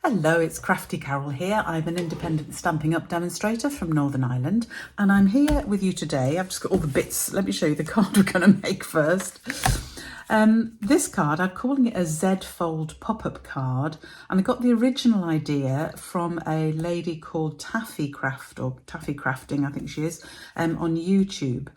Hello, it's Crafty Carol here. I'm an independent Stampin' Up demonstrator from Northern Ireland, and I'm here with you today. I've just got all the bits. Let me show you the card we're going to make first. This card, I'm calling it a Z-fold pop-up card, and I got the original idea from a lady called Taffy Crafting, I think she is, on YouTube.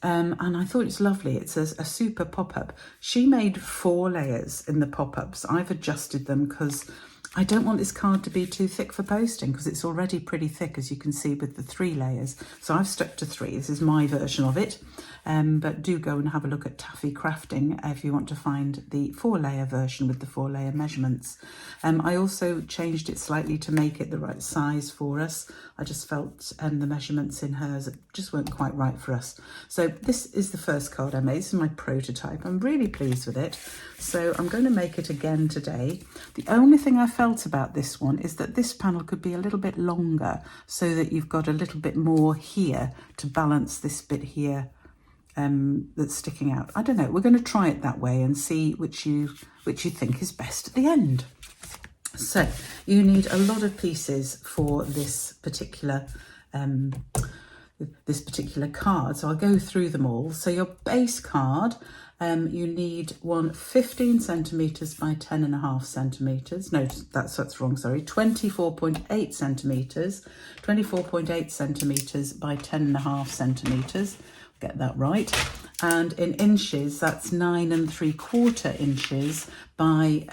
And I thought it's lovely. It's a super pop-up. She made 4 layers in the pop-ups. I've adjusted them because I don't want this card to be too thick for posting, because it's already pretty thick, as you can see, with the 3 layers. So I've stuck to 3. This is my version of it. But do go and have a look at Taffy Crafting if you want to find the 4-layer version with the 4-layer measurements. I also changed it slightly to make it the right size for us. I just felt the measurements in hers just weren't quite right for us. So this is the first card I made. This is my prototype. I'm really pleased with it. So I'm going to make it again today. The only thing I felt about this one is that this panel could be a little bit longer, so that you've got a little bit more here to balance this bit here that's sticking out. I don't know. We're going to try it that way and see which you think is best at the end. So you need a lot of pieces for this particular card. So I'll go through them all. So your base card, you need one 15 centimeters by 10.5 centimeters. No, that's wrong. Sorry, 24.8 centimeters, 24.8 centimeters by 10.5 centimeters. Get that right. And in inches, that's 9 3/4 inches by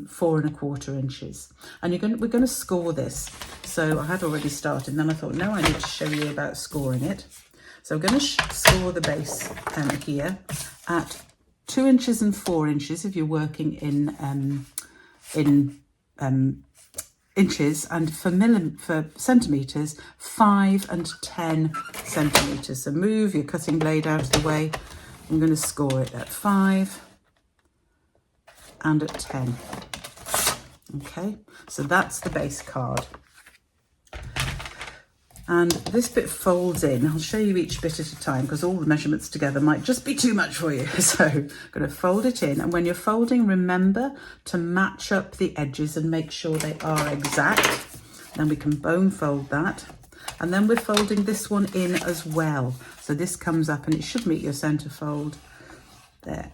4 1/4 inches. And we're going to score this. So I had already started, and then I thought, no, I need to show you about scoring it. So I'm going to score the base here at 2 inches and 4 inches if you're working in inches, and for centimeters, 5 and 10 centimeters. So move your cutting blade out of the way. I'm going to score it at 5 and at 10. Okay, so that's the base card. And this bit folds in. I'll show you each bit at a time, because all the measurements together might just be too much for you. So I'm going to fold it in. And when you're folding, remember to match up the edges and make sure they are exact. Then we can bone fold that. And then we're folding this one in as well. So this comes up and it should meet your center fold there.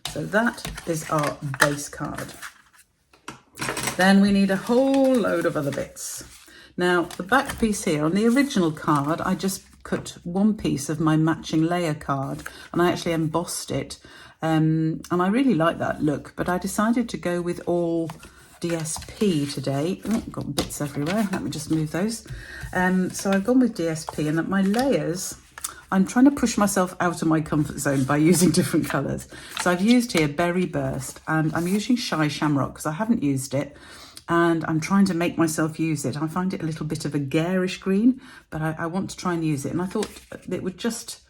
So that is our base card. Then we need a whole load of other bits. Now, the back piece here, on the original card, I just cut one piece of my matching layer card, and I actually embossed it. And I really like that look, but I decided to go with all DSP today. Oh, got bits everywhere. Let me just move those. So I've gone with DSP, and my layers, I'm trying to push myself out of my comfort zone by using different colours. So I've used here Berry Burst, and I'm using Shy Shamrock because I haven't used it. And I'm trying to make myself use it. I find it a little bit of a garish green, but I want to try and use it. And I thought it would just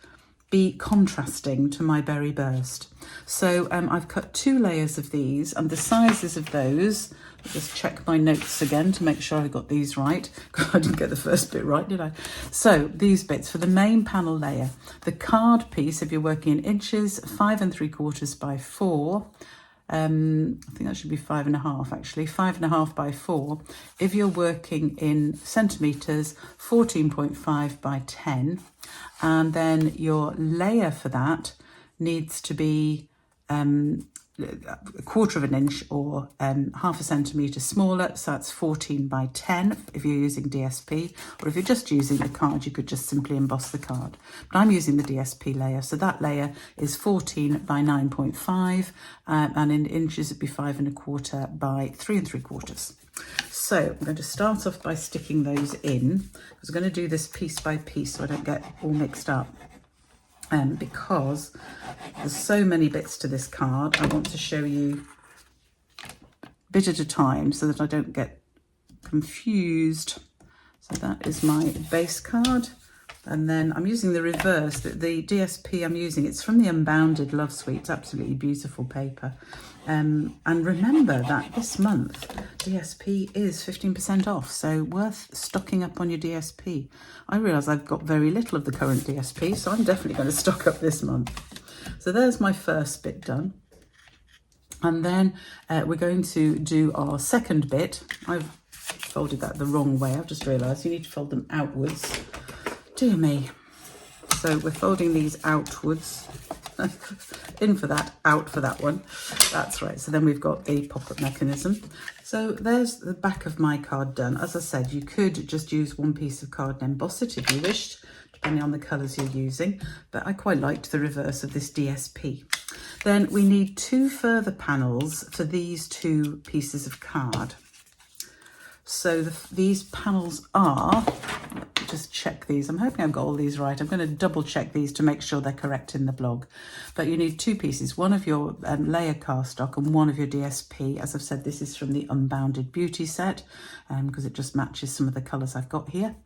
be contrasting to my Berry Burst. So I've cut 2 layers of these, and the sizes of those, I'll just check my notes again to make sure I got these right. I didn't get the first bit right, did I? So these bits for the main panel layer. The card piece, if you're working in inches, 5 3/4 by 4. I think that should be 5.5 actually, 5.5 by 4. If you're working in centimeters, 14.5 by 10. And then your layer for that needs to be a 1/4 inch or 1/2 centimetre smaller, so that's 14 by 10 if you're using DSP, or if you're just using the card, you could just simply emboss the card. But I'm using the DSP layer, so that layer is 14 by 9.5, and in inches it'd be 5 1/4 by 3 3/4. So I'm going to start off by sticking those in, because I'm going to do this piece by piece so I don't get all mixed up. Because there's so many bits to this card, I want to show you a bit at a time so that I don't get confused. So that is my base card, and then I'm using the reverse. The DSP I'm using, it's from the Unbounded Love Suite. It's absolutely beautiful paper. And remember that this month DSP is 15% off, so worth stocking up on your DSP. I realise I've got very little of the current DSP, so I'm definitely going to stock up this month. So there's my first bit done. And then we're going to do our second bit. I've folded that the wrong way. I've just realised you need to fold them outwards. Dear me. So we're folding these outwards. In for that, out for that one. That's right. So then we've got the pop-up mechanism. So there's the back of my card done. As I said, you could just use one piece of card and emboss it if you wished, depending on the colours you're using. But I quite liked the reverse of this DSP. Then we need 2 further panels for these 2 pieces of card. So these panels are, let me just check these. I'm hoping I've got all these right. I'm going to double check these to make sure they're correct in the blog. But you need 2 pieces, one of your layer cardstock and one of your DSP. As I've said, this is from the Unbounded Beauty set because it just matches some of the colours I've got here.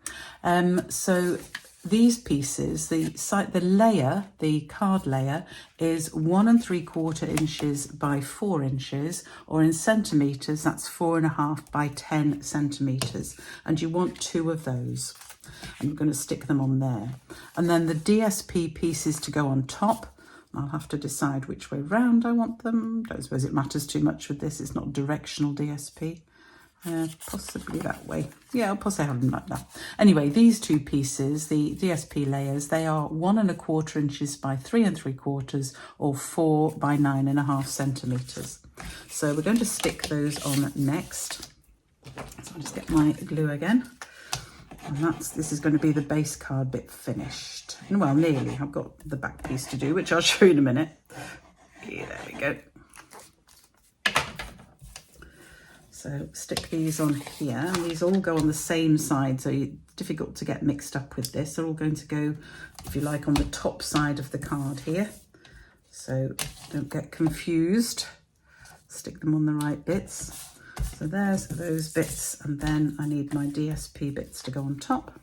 So these pieces, the layer, the card layer, is 1 3/4 inches by 4 inches, or in centimetres, that's 4.5 by 10 centimetres. And you want 2 of those. I'm going to stick them on there. And then the DSP pieces to go on top. I'll have to decide which way round I want them. Don't suppose it matters too much with this. It's not directional DSP. Possibly that way. Yeah, I'll possibly have them like that. Anyway, these 2 pieces, the DSP layers, they are 1 1/4 inches by 3 3/4 or 4 by 9.5 centimetres. So we're going to stick those on next. So I'll just get my glue again. And this is going to be the base card bit finished. Well, nearly. I've got the back piece to do, which I'll show you in a minute. Yeah, there we go. So stick these on here, and these all go on the same side, so it's difficult to get mixed up with this. They're all going to go, if you like, on the top side of the card here. So don't get confused. Stick them on the right bits. So there's those bits, and then I need my DSP bits to go on top.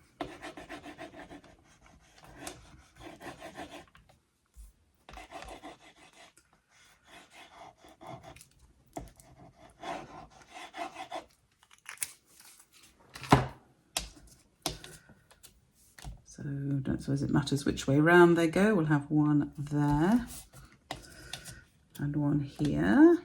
So don't suppose it matters which way round they go. We'll have one there and one here.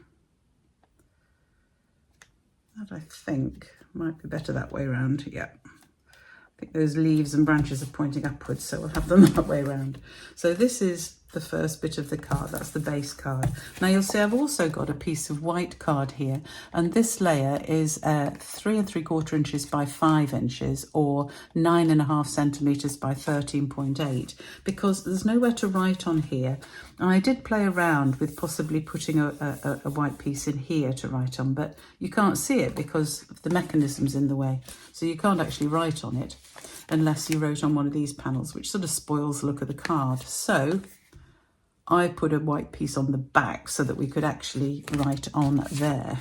That I think might be better that way round. Yeah. I think those leaves and branches are pointing upwards, so we'll have them that way round. So this is the first bit of the card. That's the base card. Now you'll see I've also got a piece of white card here, and this layer is 3 3/4 inches by 5 inches or 9.5 centimetres by 13.8, because there's nowhere to write on here. And I did play around with possibly putting a white piece in here to write on, but you can't see it because the mechanism's in the way. So you can't actually write on it unless you wrote on one of these panels, which sort of spoils the look of the card. So I put a white piece on the back so that we could actually write on there.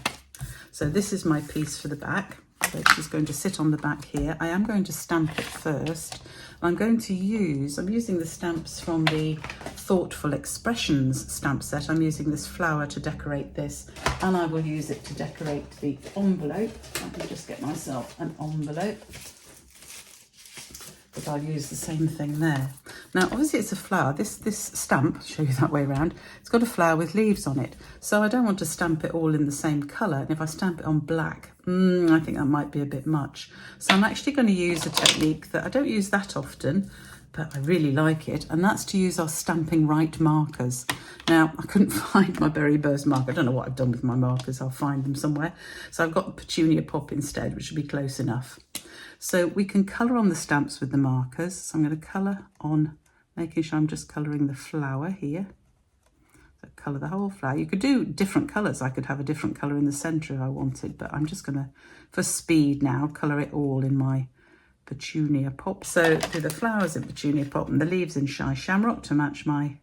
So this is my piece for the back. So it's just going to sit on the back here. I am going to stamp it first. I'm using the stamps from the Thoughtful Expressions stamp set. I'm using this flower to decorate this, and I will use it to decorate the envelope. Let me just get myself an envelope, but I'll use the same thing there. Now, obviously it's a flower. This stamp, I'll show you that way around, it's got a flower with leaves on it. So I don't want to stamp it all in the same colour. And if I stamp it on black, I think that might be a bit much. So I'm actually going to use a technique that I don't use that often, but I really like it. And that's to use our Stamping Right markers. Now, I couldn't find my Berry Burst marker. I don't know what I've done with my markers. I'll find them somewhere. So I've got Petunia Pop instead, which would be close enough. So we can colour on the stamps with the markers. So I'm going to colour on, making sure I'm just colouring the flower here. So colour the whole flower. You could do different colours. I could have a different colour in the centre if I wanted, but I'm just going to, for speed now, colour it all in my Petunia Pop. So do the flowers in Petunia Pop and the leaves in Shy Shamrock to match my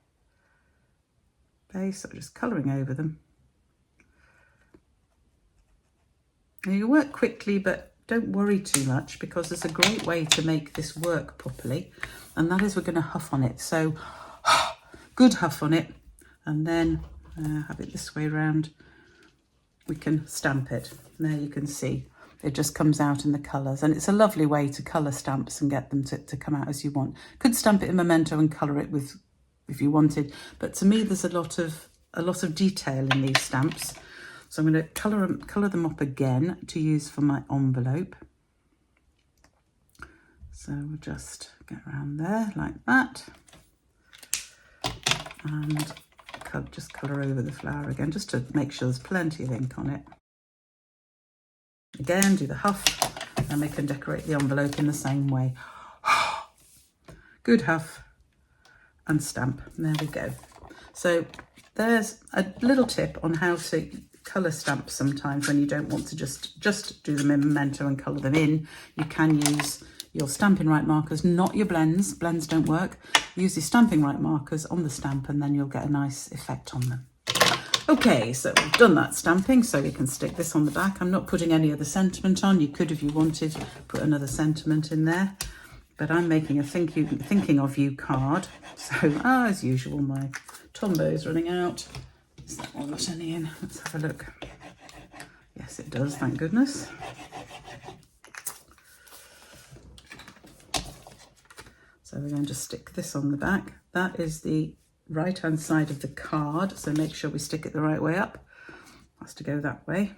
base. So just colouring over them. Now you work quickly, but don't worry too much, because there's a great way to make this work properly, and that is we're going to huff on it. So good huff on it, and then have it this way around. We can stamp it. And there you can see it just comes out in the colours, and it's a lovely way to colour stamps and get them to come out as you want. Could stamp it in Memento and colour it with if you wanted, but to me there's a lot of detail in these stamps. So I'm going to colour them up again to use for my envelope. So we'll just get around there like that. And just colour over the flower again, just to make sure there's plenty of ink on it. Again, do the huff, and we can decorate the envelope in the same way. Good huff and stamp. There we go. So there's a little tip on how to colour stamps sometimes when you don't want to just do them in Memento and colour them in. You can use your Stampin' Right markers, not your blends. Blends don't work. Use your Stampin' Right markers on the stamp and then you'll get a nice effect on them. Okay, so we've done that stamping, so you can stick this on the back. I'm not putting any other sentiment on. You could, if you wanted, put another sentiment in there. But I'm making a thinking of you card. So, as usual, my Tombow is running out. Has that one got any in? Let's have a look. Yes, it does, thank goodness. So we're going to stick this on the back. That is the right-hand side of the card, so make sure we stick it the right way up. It has to go that way.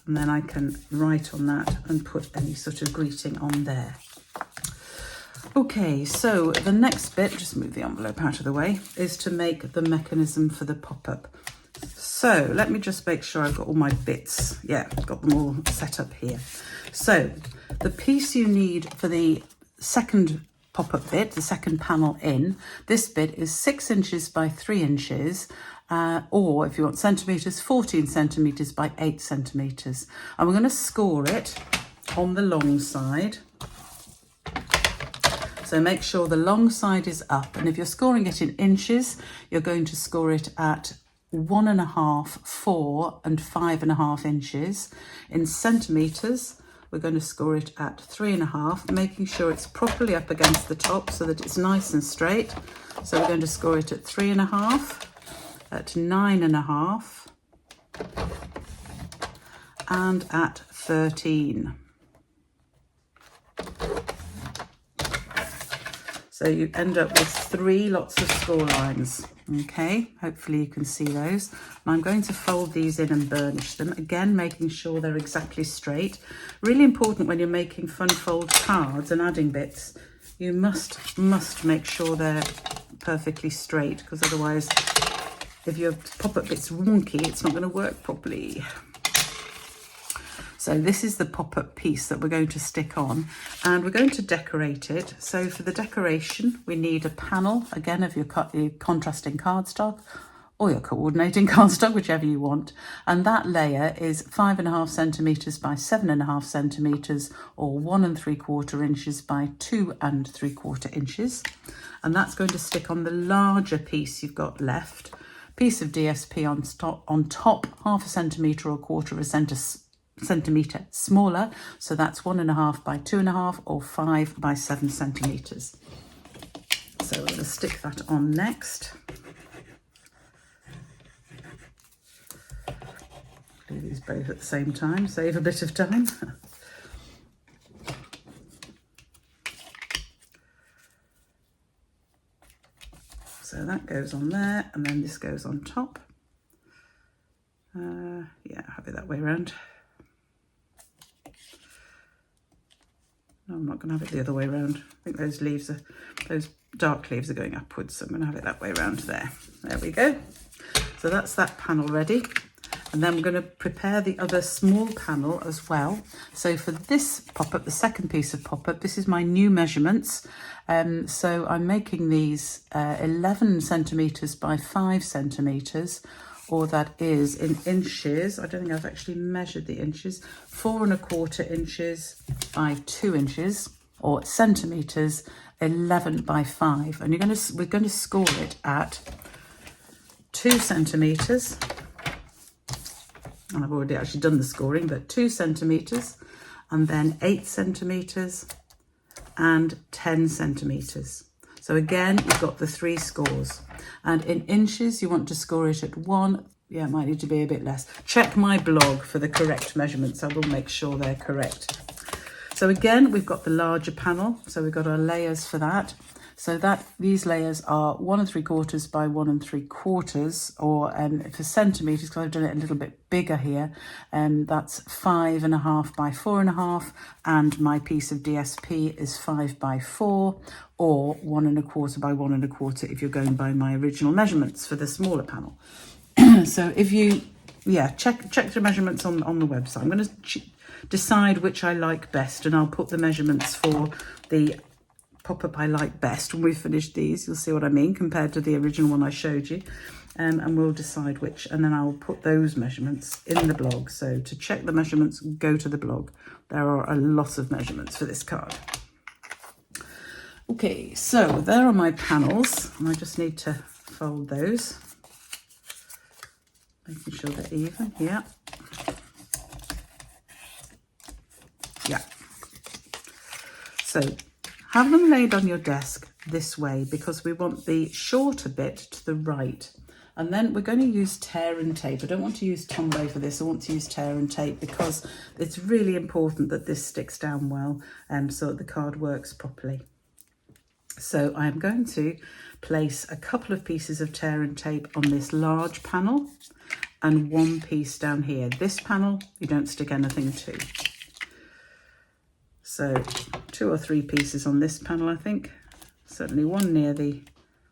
And then I can write on that and put any sort of greeting on there. Okay, so the next bit, just move the envelope out of the way, is to make the mechanism for the pop-up. So let me just make sure I've got all my bits. Yeah, I've got them all set up here. So the piece you need for the second pop-up bit, the second panel in, this bit is 6 inches by 3 inches, or if you want centimetres, 14 centimetres by 8 centimetres. And we're going to score it on the long side. So make sure the long side is up, and if you're scoring it in inches, you're going to score it at 1.5, 4 and 5.5 inches. In centimetres, we're going to score it at 3.5, making sure it's properly up against the top so that it's nice and straight. So we're going to score it at 3.5, at 9.5, and at 13. So you end up with 3 lots of score lines. Okay, hopefully you can see those. And I'm going to fold these in and burnish them, again making sure they're exactly straight. Really important when you're making fun fold cards and adding bits, you must make sure they're perfectly straight, because otherwise if your pop-up bit's wonky, it's not going to work properly. So this is the pop-up piece that we're going to stick on, and we're going to decorate it. So for the decoration, we need a panel, again, of your contrasting cardstock or your coordinating cardstock, whichever you want. And that layer is 5.5 centimetres by 7.5 centimetres, or 1 3/4 inches by 2 3/4 inches. And that's going to stick on the larger piece you've got left. Piece of DSP on top, 0.5 centimetre or 1/4 centimetre smaller, so that's 1.5 by 2.5 or 5 by 7 centimetres. So we're going to stick that on next. Do these both at the same time, save a bit of time. So that goes on there, and then this goes on top. Yeah, have it that way around. No, I'm not going to have it the other way around. I think those dark leaves are going upwards, so I'm going to have it that way around there. There we go. So that's that panel ready. And then we're going to prepare the other small panel as well. So for this pop-up, the second piece of pop-up, this is my new measurements. So I'm making these 11 centimetres by 5 centimetres, or that is in inches. I don't think I've actually measured the inches. 4 1/4 inches by 2 inches, or centimetres, 11 by 5. And we're going to score it at 2 centimetres. And I've already actually done the scoring, but 2 centimetres, and then 8 centimetres and 10 centimetres. So again, you've got the 3 scores. And in inches, you want to score it at 1. Yeah, it might need to be a bit less. Check my blog for the correct measurements. I will make sure they're correct. So again, we've got the larger panel. So we've got our layers for that. So that these layers are 1 3/4 by 1 3/4, or for centimetres, because I've done it a little bit bigger here, that's 5.5 by 4.5, and my piece of DSP is 5 by 4, or 1 1/4 by 1 1/4 if you're going by my original measurements for the smaller panel. So if you, check the measurements on the website. I'm going to decide which I like best, and I'll put the measurements for the pop-up I like best when we've finished these. You'll see what I mean compared to the original one I showed you, and we'll decide which, and then I'll put those measurements in the blog. So to check the measurements, go to the blog. There are a lot of measurements for this card. Okay, so there are my panels, and I just need to fold those, making sure they're even. Yeah. So have them laid on your desk this way, because we want the shorter bit to the right. And then we're going to use tear and tape. I don't want to use Tombow for this. I want to use tear and tape because it's really important that this sticks down well, so that the card works properly. So I'm going to place a couple of pieces of tear and tape on this large panel and 1 piece down here. This panel, you don't stick anything to. So 2 or 3 pieces on this panel, I think. Certainly 1 near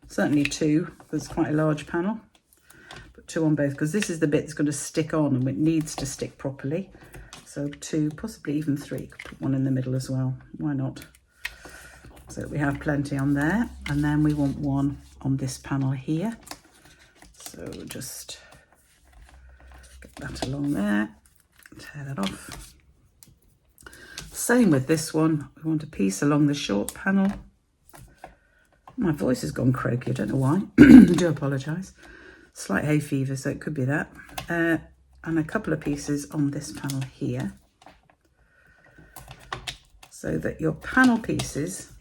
certainly 2, because it's quite a large panel. But 2 on both, because this is the bit that's going to stick on and it needs to stick properly. So 2, possibly even 3. Could put 1 in the middle as well. Why not? So we have plenty on there. And then we want 1 on this panel here. So just get that along there. Tear that off. Same with this one. We want a piece along the short panel. My voice has gone croaky, I don't know why. I do apologise. Slight hay fever, so it could be that. And a couple of pieces on this panel here, so that your panel pieces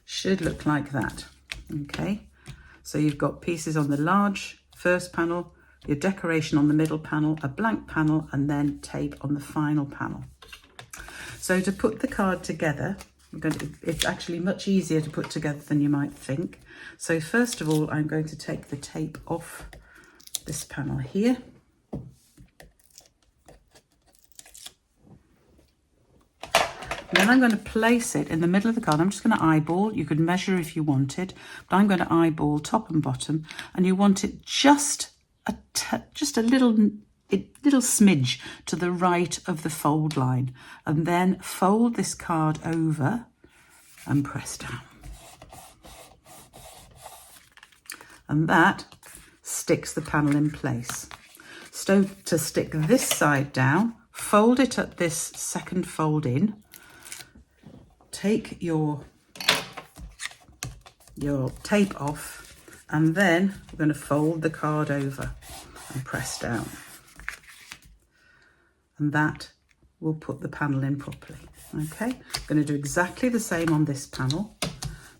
should look like that. Okay, so you've got pieces on the large first panel, your decoration on the middle panel, a blank panel, and then tape on the final panel. So to put the card together, it's actually much easier to put together than you might think. So first of all, I'm going to take the tape off this panel here. And then I'm going to place it in the middle of the card. I'm just going to eyeball. You could measure if you wanted, but I'm going to eyeball top and bottom, and you want it just a little smidge to the right of the fold line, and then fold this card over and press down. And that sticks the panel in place. So to stick this side down, fold it at this second fold in, take your tape off, and then we're going to fold the card over and press down. And that will put the panel in properly. Okay, I'm going to do exactly the same on this panel.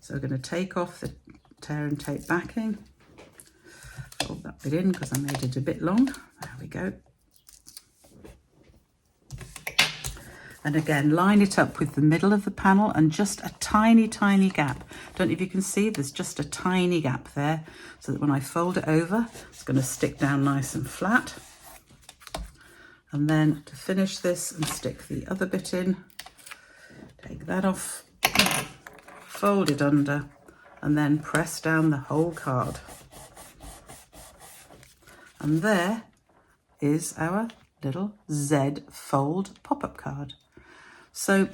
So we're going to take off the tear and tape backing, fold that bit in because I made it a bit long. There we go. And again, line it up with the middle of the panel and just a tiny, tiny gap. Don't know if you can see, there's just a tiny gap there, so that when I fold it over, it's going to stick down nice and flat. And then to finish this and stick the other bit in, take that off, fold it under, and then press down the whole card. And there is our little Z fold pop-up card. So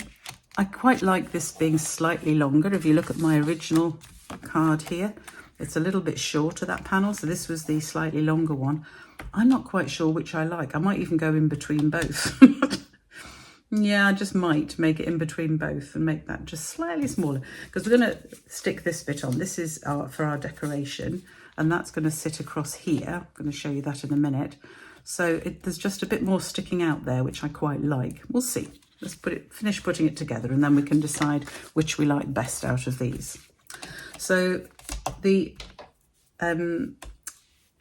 I quite like this being slightly longer. If you look at my original card here, it's a little bit shorter, that panel. So this was the slightly longer one. I'm not quite sure which I like. I might even go in between both. Yeah, I just might make it in between both and make that just slightly smaller, because we're going to stick this bit on. This is for our decoration, and that's going to sit across here. I'm going to show you that in a minute. So there's just a bit more sticking out there, which I quite like. We'll see. Let's finish putting it together, and then we can decide which we like best out of these. So the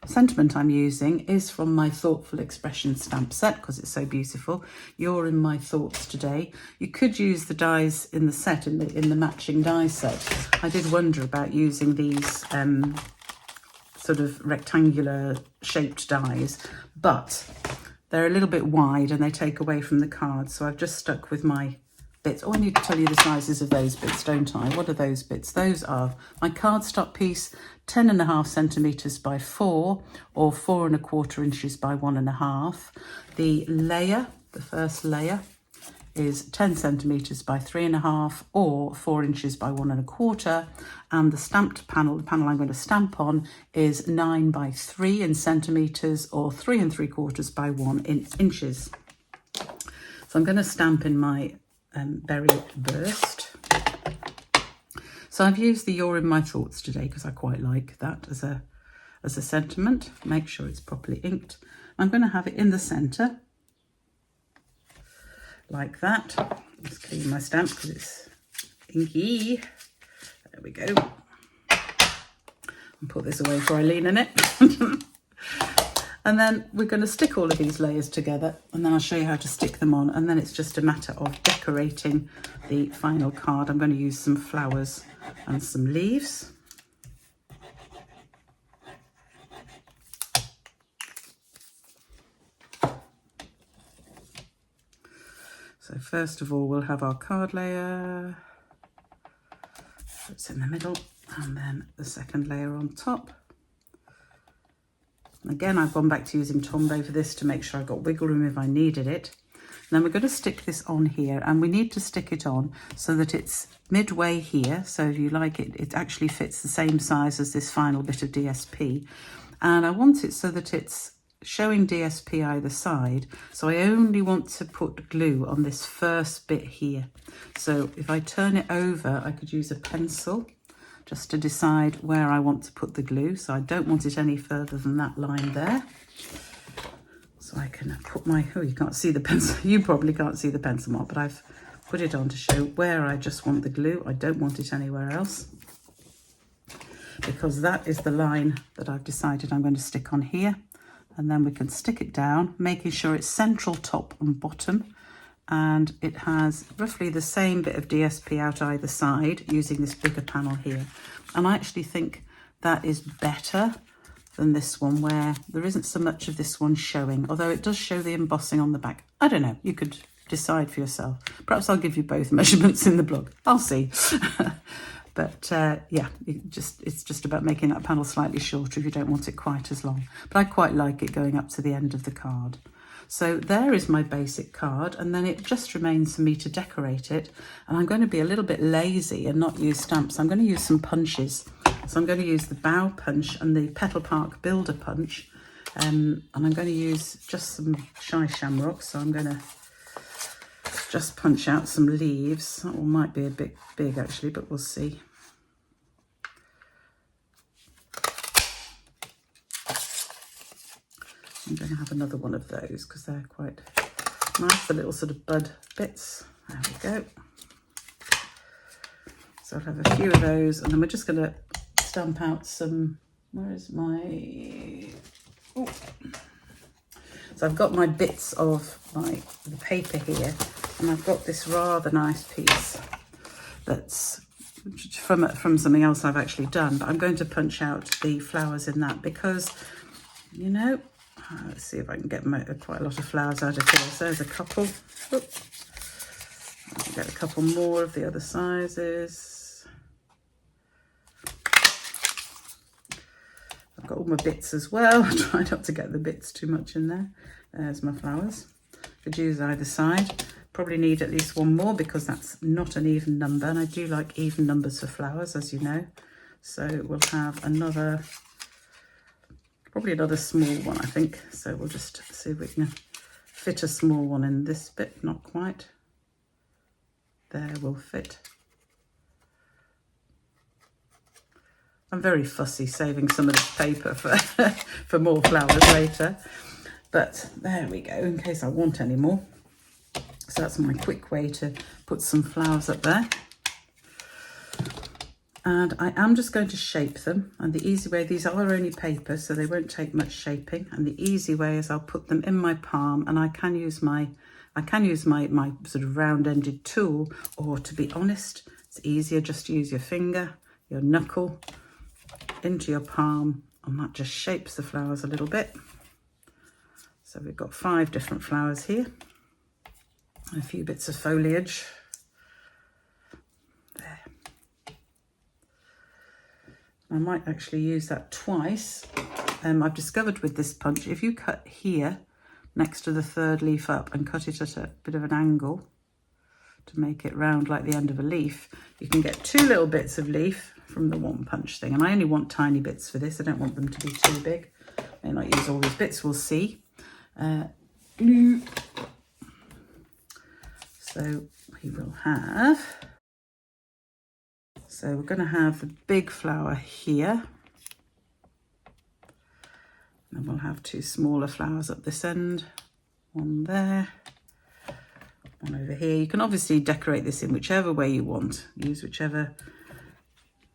sentiment I'm using is from my Thoughtful Expression stamp set because it's so beautiful. You're in my thoughts today. You could use the dies in the set, in the matching die set. I did wonder about using these sort of rectangular shaped dies, but they're a little bit wide and they take away from the card. So I've just stuck with my bits. Oh, I need to tell you the sizes of those bits, don't I? What are those bits? Those are my cardstock piece, 10.5 centimetres by 4 or 4.25 inches by 1.5. The layer, the first layer, is 10 centimetres by 3.5 or 4 inches by 1.25. And the stamped panel, the panel I'm going to stamp on, is 9 by 3 in centimetres or 3 3/4 by 1 in inches. So I'm going to stamp in my berry burst. So I've used the You're in My Thoughts today because I quite like that as a sentiment. Make sure it's properly inked. I'm going to have it in the centre like that. Let's clean my stamp because it's inky. There we go. And put this away before I lean in it. And then we're going to stick all of these layers together and then I'll show you how to stick them on, and then it's just a matter of decorating the final card. I'm going to use some flowers and some leaves. So first of all, we'll have our card layer. It's in the middle, and then the second layer on top. Again, I've gone back to using Tombow for this to make sure I've got wiggle room if I needed it. And then we're going to stick this on here, and we need to stick it on so that it's midway here. So if you like it, it actually fits the same size as this final bit of DSP. And I want it so that it's showing DSP either side. So I only want to put glue on this first bit here. So if I turn it over, I could use a pencil just to decide where I want to put the glue. So I don't want it any further than that line there. So I can put my, oh, you can't see the pencil. You probably can't see the pencil mark, but I've put it on to show where I just want the glue. I don't want it anywhere else, because that is the line that I've decided I'm going to stick on here. And then we can stick it down, making sure it's central, top and bottom. And it has roughly the same bit of DSP out either side using this bigger panel here. And I actually think that is better than this one, where there isn't so much of this one showing, although it does show the embossing on the back. I don't know, you could decide for yourself. Perhaps I'll give you both measurements in the blog. I'll see. But yeah, it's just about making that panel slightly shorter if you don't want it quite as long. But I quite like it going up to the end of the card. So there is my basic card, and then it just remains for me to decorate it. And I'm going to be a little bit lazy and not use stamps. I'm going to use some punches. So I'm going to use the Bow Punch and the Petal Park Builder Punch. And I'm going to use just some Shy Shamrocks. So I'm going to just punch out some leaves. That one might be a bit big actually, but we'll see. I'm going to have another one of those because they're quite nice, the little sort of bud bits. There we go. So I'll have a few of those, and then we're just going to stamp out some, where is my, oh. So I've got my bits of the paper here, and I've got this rather nice piece that's from something else I've actually done, but I'm going to punch out the flowers in that because, you know, let's see if I can get quite a lot of flowers out of here. So there's a couple. I'll get a couple more of the other sizes. I've got all my bits as well. Try not to get the bits too much in there. There's my flowers. Could use either side. Probably need at least one more because that's not an even number, and I do like even numbers for flowers, as you know. So we'll have another, probably another small one, I think. So we'll just see if we can fit a small one in this bit. Not quite. There will fit. I'm very fussy saving some of this paper for more flowers later. But there we go, in case I want any more. So that's my quick way to put some flowers up there. And I am just going to shape them, and the easy way, these are only paper so they won't take much shaping, and the easy way is I'll put them in my palm, and I can use my sort of round-ended tool, or to be honest, it's easier just to use your finger, your knuckle into your palm, and that just shapes the flowers a little bit. So we've got 5 different flowers here, and a few bits of foliage. There. I might actually use that twice. I've discovered with this punch, if you cut here next to the 3rd leaf up and cut it at a bit of an angle to make it round like the end of a leaf, you can get 2 little bits of leaf from the one punch thing. And I only want tiny bits for this. I don't want them to be too big. I may not use all these bits, we'll see. Glue. So we will have, so we're going to have the big flower here, and we'll have 2 smaller flowers up this end, one there, one over here. You can obviously decorate this in whichever way you want, use whichever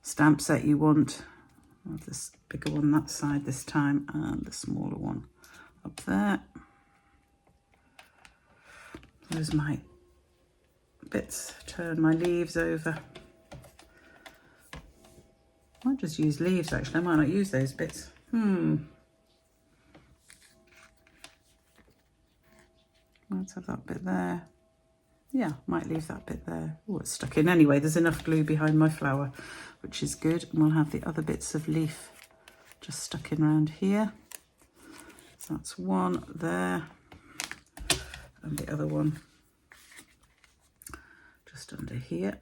stamp set you want. I'll have this bigger one that side this time, and the smaller one up there. There's my bits, turn my leaves over. I might just use leaves actually, I might not use those bits. Let's have that bit there. Yeah, might leave that bit there. Oh, it's stuck in anyway. There's enough glue behind my flower, which is good. And we'll have the other bits of leaf just stuck in around here. So that's one there, and the other one just under here.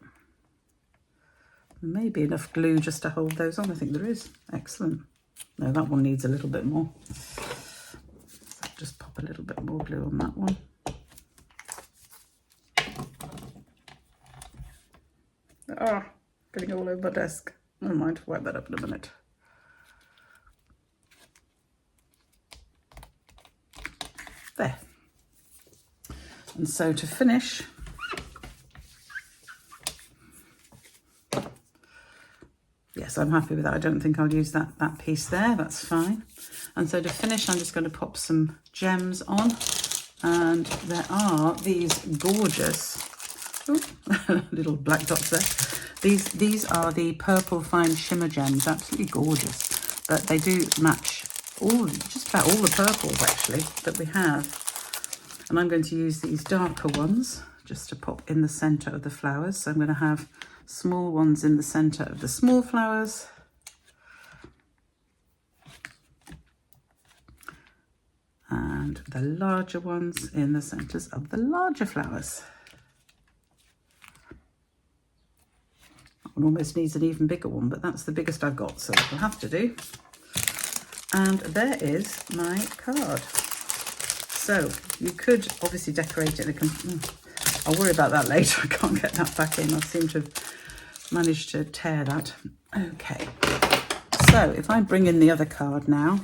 There may be enough glue just to hold those on. I think there is. Excellent. No, that one needs a little bit more. So just pop a little bit more glue on that one. Ah, getting all over my desk. Never mind, wipe that up in a minute. There. And so to finish, yes, I'm happy with that. I don't think I'll use that piece there. That's fine. And so to finish, I'm just going to pop some gems on. And there are these gorgeous, little black dots there. These are the purple fine shimmer gems. Absolutely gorgeous. But they do match just about all the purples actually that we have. And I'm going to use these darker ones just to pop in the centre of the flowers. So I'm going to have small ones in the centre of the small flowers. And the larger ones in the centres of the larger flowers. That one almost needs an even bigger one, but that's the biggest I've got, so it'll have to do. And there is my card. So you could obviously decorate it. I'll worry about that later. I can't get that back in. I seem to have managed to tear that. Okay. So if I bring in the other card now,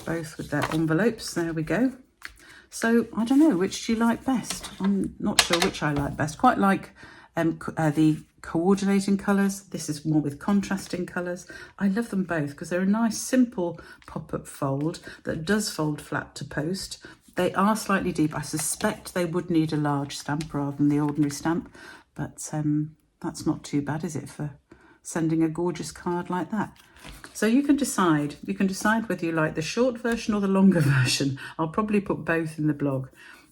both with their envelopes, there we go. So I don't know, which do you like best? I'm not sure which I like best. Quite like the coordinating colours. This is more with contrasting colours. I love them both because they're a nice simple pop-up fold that does fold flat to post. They are slightly deep. I suspect they would need a large stamp rather than the ordinary stamp, but that's not too bad, is it, for sending a gorgeous card like that? So you can decide whether you like the short version or the longer version. I'll probably put both in the blog.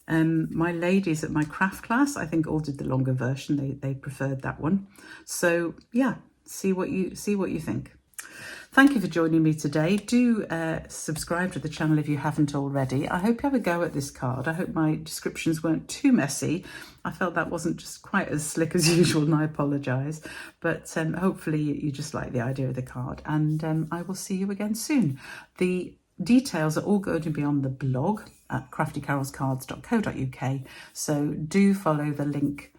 My ladies at my craft class, I think, all did the longer version. They preferred that one. So yeah, see what you think. Thank you for joining me today. Do subscribe to the channel if you haven't already. I hope you have a go at this card. I hope my descriptions weren't too messy. I felt that wasn't just quite as slick as usual, and I apologise. But hopefully you just like the idea of the card. And I will see you again soon. The details are all going to be on the blog at craftycarolscards.co.uk. So do follow the link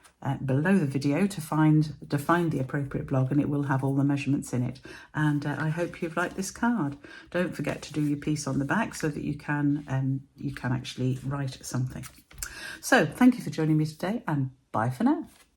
below the video to find the appropriate blog, and it will have all the measurements in it. And I hope you've liked this card. Don't forget to do your piece on the back so that you can actually write something. So thank you for joining me today, and bye for now.